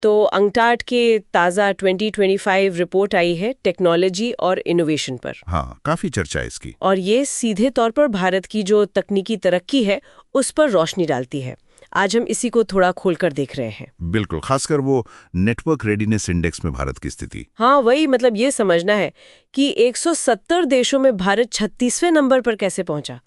तो अंकटाड के ताज़ा 2025 रिपोर्ट आई है टेक्नोलॉजी और इनोवेशन पर। हाँ, काफी चर्चा है इसकी। और ये सीधे तौर पर भारत की जो तकनीकी तरक्की है उस पर रोशनी डालती है। आज हम इसी को थोड़ा खोलकर देख रहे हैं। बिल्कुल, खासकर वो नेटवर्क रेडीनेस इंडेक्स में भारत की स्थिति। हाँ, वही मतलब ये समझना है कि 170 देशों में भारत 36वें नंबर पर कैसे पहुंचा।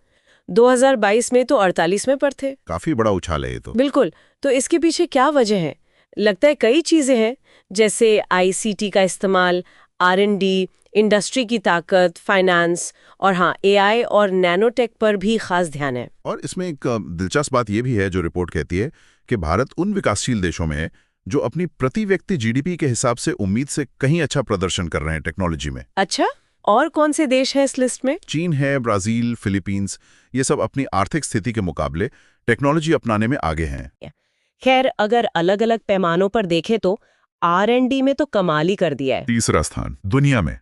2022 में तो 48वें पर थे। काफी बड़ा उछाल है ये तो। बिल्कुल। तो इसके पीछे क्या वजह है? लगता है कई चीजें हैं, जैसे आईसीटी का इस्तेमाल, आर&डी, इंडस्ट्री की ताकत, फाइनेंस और हाँ एआई और नैनोटेक पर भी खास ध्यान है। और इसमें एक दिलचस्प बात यह भी है जो रिपोर्ट कहती है कि भारत उन विकासशील देशों में है जो अपनी प्रति व्यक्ति जीडीपी के हिसाब से उम्मीद से कहीं अच्छा प्रदर्शन कर रहे हैं टेक्नोलॉजी में। अच्छा, और कौन से देश हैं इस लिस्ट में? चीन है, ब्राजील, फिलीपींस, ये सब अपनी आर्थिक स्थिति के मुकाबले टेक्नोलॉजी अपनाने में आगे हैं। खैर, अगर अलग अलग पैमानों पर देखें तो आर&डी में तो कमाल ही कर दिया है। तीसरा स्थान दुनिया में,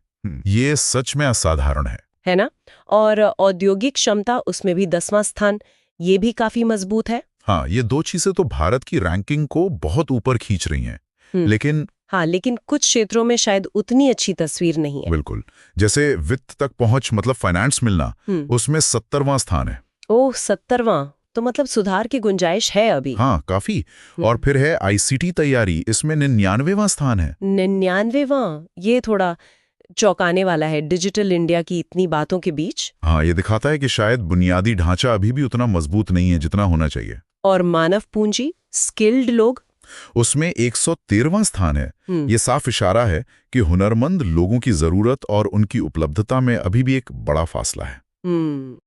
ये सच में असाधारण है ना? और औद्योगिक क्षमता उसमें भी 10वां स्थान, ये भी काफी मजबूत है। हाँ, ये दो चीजें तो भारत की रैंकिंग को बहुत ऊपर खींच रही हैं। लेकिन कुछ क्षेत्रों में शायद उतनी अच्छी तस्वीर नहीं है। बिल्कुल, जैसे वित्त तक पहुंच मतलब फाइनेंस मिलना, उसमें 70वां स्थान है। ओह, 70वां, तो मतलब सुधार की गुंजाइश है अभी। हाँ, काफी। और फिर है आईसीटी तैयारी, इसमें 99वां स्थान है। 99वां, ये थोड़ा चौंकाने वाला है डिजिटल इंडिया की इतनी बातों के बीच। हाँ, ये दिखाता है कि शायद बुनियादी ढांचा अभी भी उतना मजबूत नहीं है जितना होना चाहिए। और मानव पूंजी, स्किल्ड लोग, उसमें 113वां स्थान है। ये साफ इशारा है कि हुनरमंद लोगों की जरूरत और उनकी उपलब्धता में अभी भी एक बड़ा फासला है।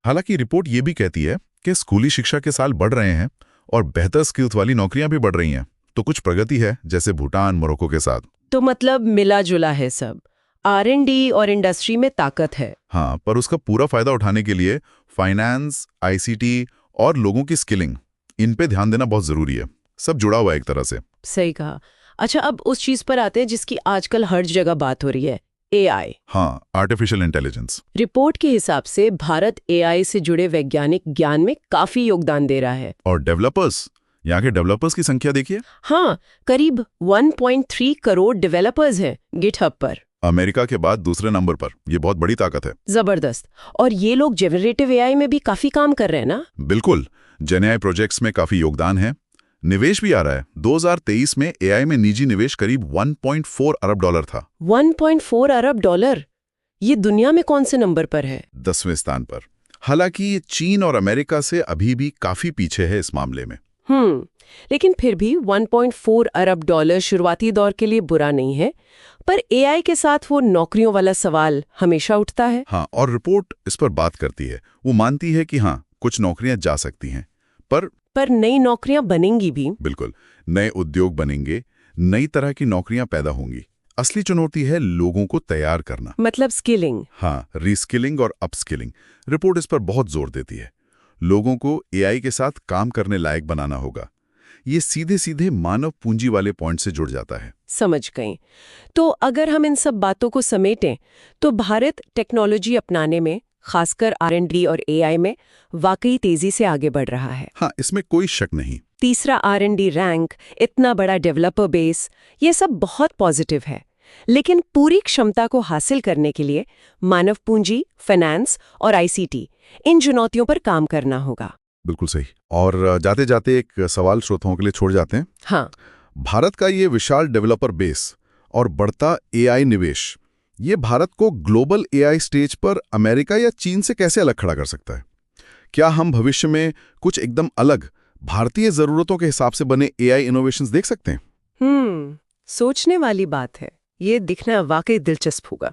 हालांकि रिपोर्ट ये भी कहती है कि स्कूली शिक्षा के साल बढ़ रहे हैं और बेहतर स्किल्स वाली नौकरियां भी बढ़ रही हैं, तो कुछ प्रगति है, जैसे भूटान, मोरक्को के साथ। तो मतलब मिला जुला है सब। आर&डी और इंडस्ट्री में ताकत है। हाँ, पर उसका पूरा फायदा उठाने के लिए फाइनेंस, आईसीटी और लोगों की स्किलिंग, इन पे ध्यान देना बहुत जरूरी है। सब जुड़ा हुआ है एक तरह से। सही कहा। अच्छा, अब उस चीज पर आते हैं जिसकी आजकल हर जगह बात हो रही है, एआई। हाँ, आर्टिफिशियल इंटेलिजेंस। रिपोर्ट के हिसाब से भारत एआई से जुड़े वैज्ञानिक ज्ञान में काफी योगदान दे रहा है। और डेवलपर्स, यहाँ के डेवलपर्स की संख्या देखिए। हाँ, करीब 1.3 करोड़ डेवलपर्स हैं गिटहब पर। अमेरिका के बाद दूसरे नंबर पर, ये बहुत बड़ी ताकत है। जबरदस्त। और ये लोग जेनरेटिव एआई में भी काफी काम कर रहे हैं ना? बिल्कुल, जेनएआई प्रोजेक्ट्स में काफी योगदान है। निवेश भी आ रहा है। 2023 में एआई में निजी निवेश करीब $1.4 अरब था। 1.4 अरब डॉलर, ये दुनिया में कौन से नंबर पर है? 10वें स्थान पर। हालांकि चीन और अमेरिका से अभी भी काफी पीछे है इस मामले में। लेकिन फिर भी 1.4 अरब डॉलर शुरुआती दौर के लिए बुरा नहीं है। पर एआई के साथ वो नौकरियों वाला सवाल हमेशा उठता है। हाँ, और रिपोर्ट इस पर बात करती है। वो मानती है कि हाँ, कुछ नौकरियां जा सकती हैं, पर नई नौकरियां बनेंगी भी। बिल्कुल, नए उद्योग बनेंगे, नई तरह की नौकरियां पैदा होंगी। असली चुनौती है लोगों को तैयार करना, मतलब स्किलिंग। हाँ, रीस्किलिंग और अपस्किलिंग। रिपोर्ट इस पर बहुत जोर देती है। लोगों को एआई के साथ काम करने लायक बनाना होगा। ये सीधे सीधे मानव पूंजी वाले पॉइंट से जुड़ जाता है। समझ गई। तो अगर हम इन सब बातों को समेटें तो भारत टेक्नोलॉजी अपनाने में, खासकर आर&डी और एआई में, वाकई तेजी से आगे बढ़ रहा है। हाँ, इसमें कोई शक नहीं। तीसरा आर&डी रैंक, इतना बड़ा डेवलपर बेस, ये सब बहुत पॉजिटिव है। लेकिन पूरी क्षमता को हासिल करने के लिए मानव पूंजी, फाइनेंस और आईसीटी, इन चुनौतियों पर काम करना होगा। बिल्कुल सही। और जाते जाते एक सवाल श्रोताओं के लिए छोड़ जाते हैं। हाँ, भारत का ये विशाल डेवलपर बेस और बढ़ता एआई निवेश, ये भारत को ग्लोबल एआई स्टेज पर अमेरिका या चीन से कैसे अलग खड़ा कर सकता है? क्या हम भविष्य में कुछ एकदम अलग भारतीय जरूरतों के हिसाब से बने एआई इनोवेशंस देख सकते हैं? सोचने वाली बात है। ये दिखना वाकई दिलचस्प होगा।